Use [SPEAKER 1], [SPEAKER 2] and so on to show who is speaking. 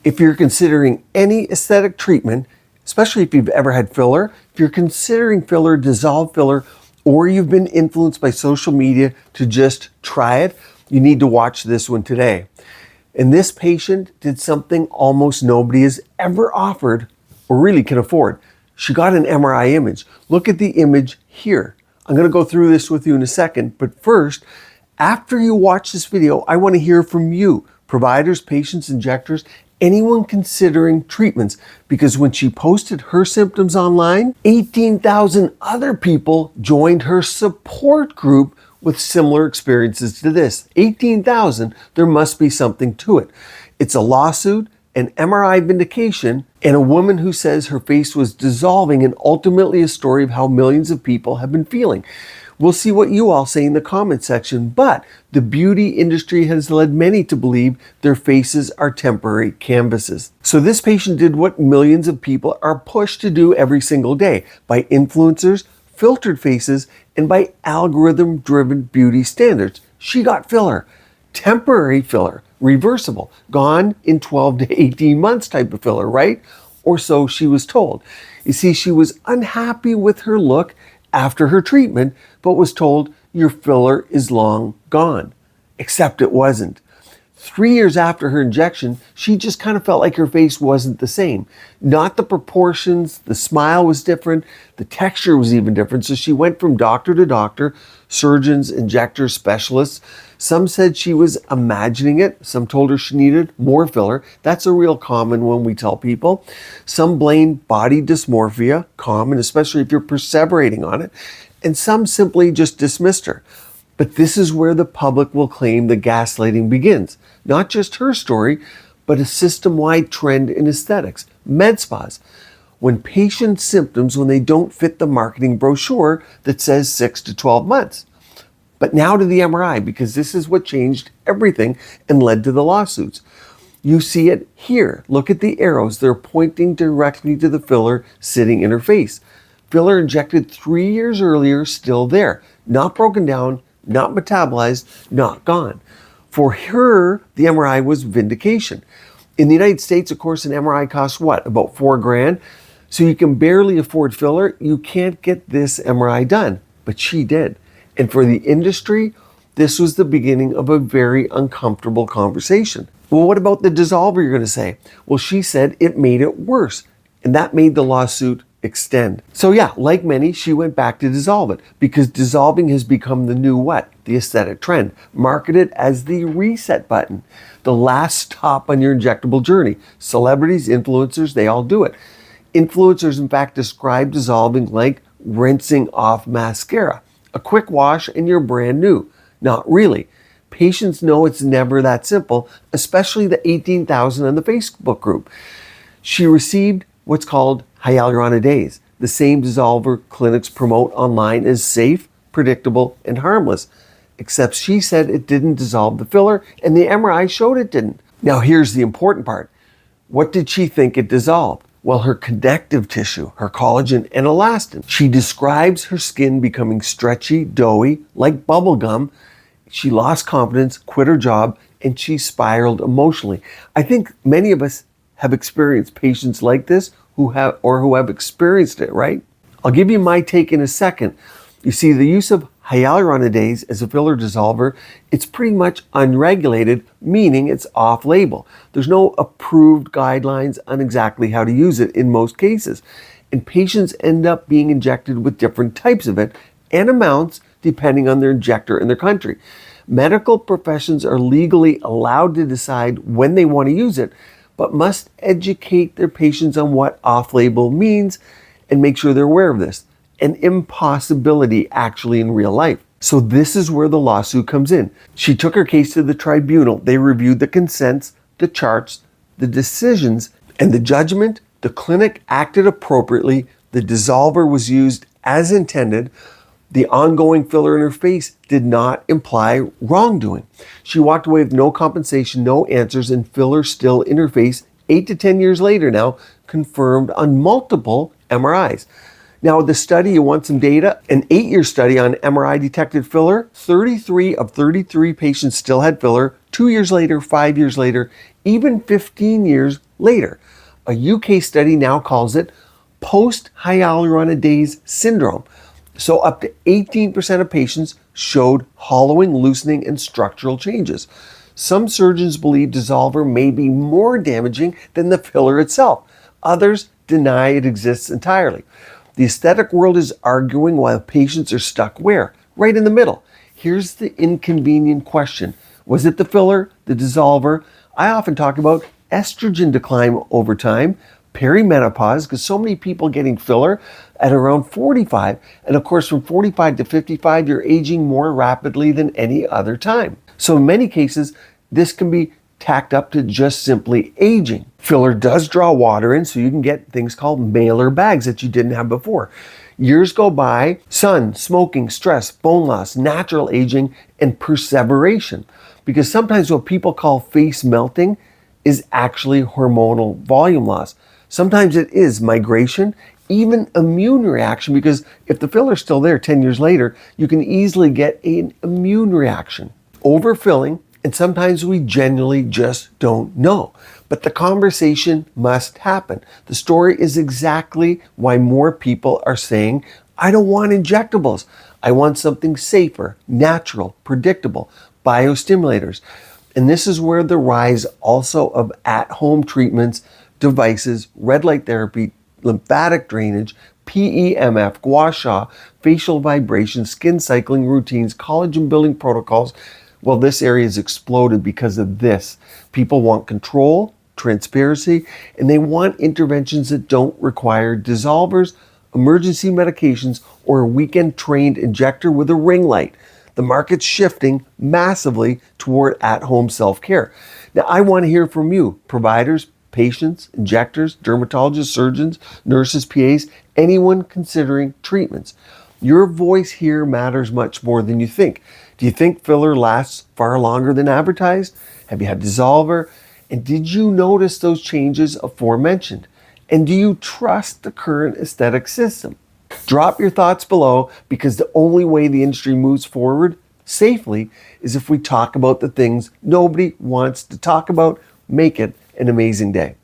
[SPEAKER 1] If you're considering any aesthetic treatment, especially if you've ever had filler, if you're considering filler, dissolved filler, or you've been influenced by social media to just try it, you need to watch this one today. And this patient did something almost nobody has ever offered or really can afford. She got an MRI image. Look at the image here. I'm going to go through this with you in a second, but first, after you watch this video, I want to hear from you, providers, patients, injectors, anyone considering treatments, because when she posted her symptoms online, 18,000 other people joined her support group with similar experiences to this. 18,000, there must be something to it. It's a lawsuit, an MRI vindication, and a woman who says her face was dissolving, and ultimately a story of how millions of people have been feeling. We'll see what you all say in the comment section, but the beauty industry has led many to believe their faces are temporary canvases. So this patient did what millions of people are pushed to do every single day by influencers, filtered faces, and by algorithm-driven beauty standards. She got filler, temporary filler, reversible, gone in 12 to 18 months type of filler, right? Or so she was told. You see, she was unhappy with her look after her treatment, but was told your filler is long gone. Except it wasn't. 3 years after her injection, she just kind of felt like her face wasn't the same. Not the proportions, the smile was different, the texture was even different. So she went from doctor to doctor, surgeons, injectors, specialists. Some said she was imagining it. Some told her she needed more filler. That's a real common one we tell people. Some blamed body dysmorphia, common, especially if you're perseverating on it. And some simply just dismissed her. But this is where the public will claim the gaslighting begins. Not just her story, but a system-wide trend in aesthetics, med spas. When patients' symptoms, when they don't fit the marketing brochure that says 6 to 12 months. But now to the MRI, because this is what changed everything and led to the lawsuits. You see it here. Look at the arrows. They're pointing directly to the filler sitting in her face. Filler injected 3 years earlier, still there. Not broken down, not metabolized, not gone. For her, the MRI was vindication. In the United States, of course, an MRI costs what? About $4,000. So you can barely afford filler. You can't get this MRI done, but she did. And for the industry, this was the beginning of a very uncomfortable conversation. Well, what about the dissolver, you're going to say? Well, she said it made it worse, and that made the lawsuit extend. So yeah, like many, she went back to dissolve it because dissolving has become the new what? The aesthetic trend, marketed as the reset button, the last stop on your injectable journey. Celebrities, influencers, they all do it. Influencers, in fact, describe dissolving like rinsing off mascara. A quick wash and you're brand new. Not really. Patients know it's never that simple, especially the 18,000 on the Facebook group. She received what's called hyaluronidase, the same dissolver clinics promote online as safe, predictable, and harmless. Except she said it didn't dissolve the filler, and the MRI showed it didn't. Now here's the important part. What did she think it dissolved? Well, her connective tissue, her collagen and elastin. She describes her skin becoming stretchy, doughy, like bubble gum. She lost confidence, quit her job, and she spiraled emotionally. I think many of us have experienced patients like this who have experienced it, right? I'll give you my take in a second. You see, the use of hyaluronidase as a filler dissolver, it's pretty much unregulated, meaning it's off-label. There's no approved guidelines on exactly how to use it in most cases. And patients end up being injected with different types of it and amounts depending on their injector and their country. Medical professions are legally allowed to decide when they want to use it, but must educate their patients on what off-label means and make sure they're aware of this. An impossibility actually in real life. So this is where the lawsuit comes in. She took her case to the tribunal. They reviewed the consents, the charts, the decisions, and the judgment. The clinic acted appropriately. The dissolver was used as intended. The ongoing filler in her face did not imply wrongdoing. She walked away with no compensation, no answers, and filler still in her face 8 to 10 years later now, confirmed on multiple MRIs. Now, the study, you want some data? An 8-year study on MRI detected filler. 33 of 33 patients still had filler. 2 years later, 5 years later, even 15 years later. A UK study now calls it post-hyaluronidase syndrome. So up to 18% of patients showed hollowing, loosening, and structural changes. Some surgeons believe Dissolver may be more damaging than the filler itself. Others deny it exists entirely. The aesthetic world is arguing while patients are stuck where? Right in the middle. Here's the inconvenient question. Was it the filler, the Dissolver? I often talk about estrogen decline over time, perimenopause, because so many people getting filler at around 45. And of course, from 45 to 55, you're aging more rapidly than any other time. So in many cases, this can be tacked up to just simply aging. Filler does draw water in, so you can get things called malar bags that you didn't have before. Years go by, sun, smoking, stress, bone loss, natural aging, and perseveration. Because sometimes what people call face melting is actually hormonal volume loss. Sometimes it is migration, even immune reaction, because if the filler's still there 10 years later, you can easily get an immune reaction. Overfilling, and sometimes we genuinely just don't know. But the conversation must happen. The story is exactly why more people are saying, I don't want injectables. I want something safer, natural, predictable, biostimulators. And this is where the rise also of at-home treatments, devices, red light therapy, lymphatic drainage, PEMF, gua sha, facial vibration, skin cycling routines, collagen building protocols. Well, this area has exploded because of this. People want control, transparency, and they want interventions that don't require dissolvers, emergency medications, or a weekend-trained injector with a ring light. The market's shifting massively toward at-home self-care. Now, I want to hear from you, providers, patients, injectors, dermatologists, surgeons, nurses, PAs, anyone considering treatments. Your voice here matters much more than you think. Do you think filler lasts far longer than advertised? Have you had Dissolver? And did you notice those changes aforementioned? And do you trust the current aesthetic system? Drop your thoughts below, because the only way the industry moves forward safely is if we talk about the things nobody wants to talk about. Make it an amazing day.